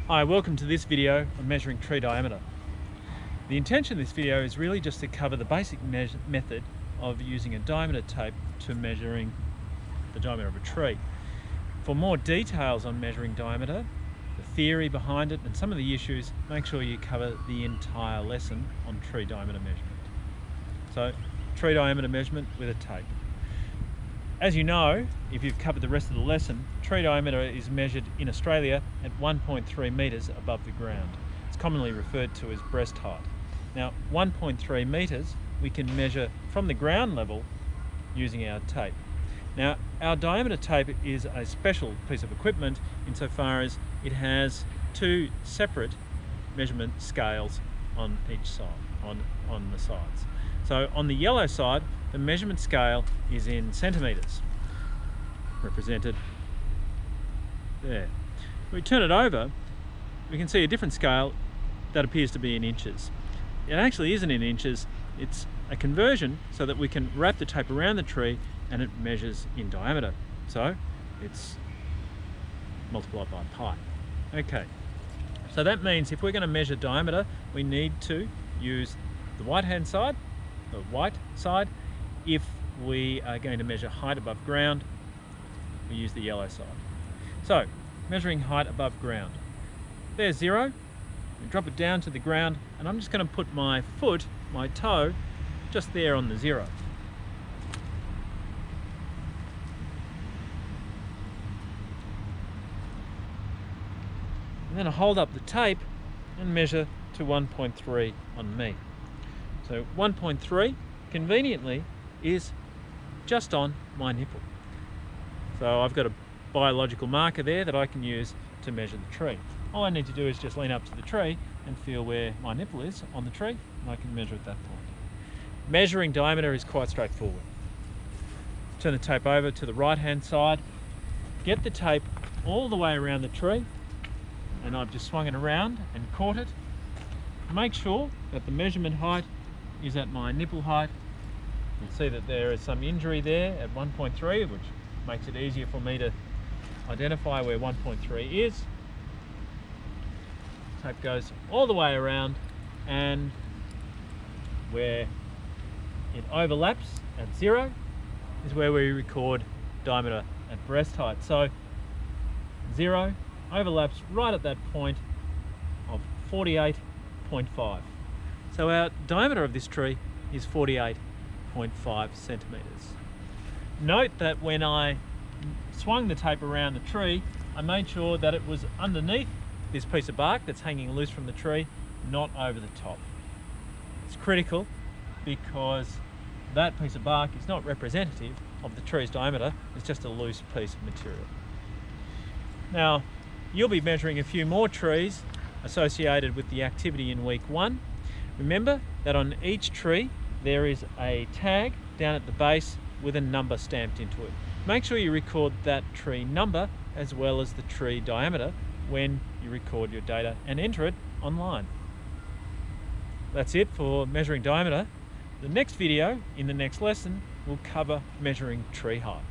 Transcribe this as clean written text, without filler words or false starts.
Hi, welcome to this video on measuring tree diameter. The intention of this video is really just to cover the basic method of using a diameter tape to measuring the diameter of a tree. For more details on measuring diameter, the theory behind it and some of the issues, make sure you cover the entire lesson on tree diameter measurement. So, tree diameter measurement with a tape. As you know, if you've covered the rest of the lesson, tree diameter is measured in Australia at 1.3 metres above the ground. It's commonly referred to as breast height. Now, 1.3 metres we can measure from the ground level using our tape. Now, our diameter tape is a special piece of equipment insofar as it has two separate measurement scales on each side, on the sides. So on the yellow side, the measurement scale is in centimetres, represented there. When we turn it over, we can see a different scale that appears to be in inches. It actually isn't in inches, it's a conversion so that we can wrap the tape around the tree and it measures in diameter. So it's multiplied by pi. Okay, so that means if we're going to measure diameter, we need to use the right-hand side, the white side. If we are going to measure height above ground, we use the yellow side. So, measuring height above ground. There's zero. We drop it down to the ground, and I'm just going to put my foot, my toe, just there on the zero. And then I hold up the tape and measure to 1.3 on me. So 1.3, conveniently, is just on my nipple. So I've got a biological marker there that I can use to measure the tree. All I need to do is just lean up to the tree and feel where my nipple is on the tree, and I can measure at that point. Measuring diameter is quite straightforward. Turn the tape over to the right-hand side, get the tape all the way around the tree, and I've just swung it around and caught it. Make sure that the measurement height is at my nipple height. You can see that there is some injury there at 1.3, which makes it easier for me to identify where 1.3 is. Tape goes all the way around, and where it overlaps at 0 is where we record diameter at breast height. So 0 overlaps right at that point of 48.5. So our diameter of this tree is 48.5 centimetres. Note that when I swung the tape around the tree, I made sure that it was underneath this piece of bark that's hanging loose from the tree, not over the top. It's critical because that piece of bark is not representative of the tree's diameter, it's just a loose piece of material. Now, you'll be measuring a few more trees associated with the activity in week 1. Remember that on each tree there is a tag down at the base with a number stamped into it. Make sure you record that tree number as well as the tree diameter when you record your data and enter it online. That's it for measuring diameter. The next video in the next lesson will cover measuring tree height.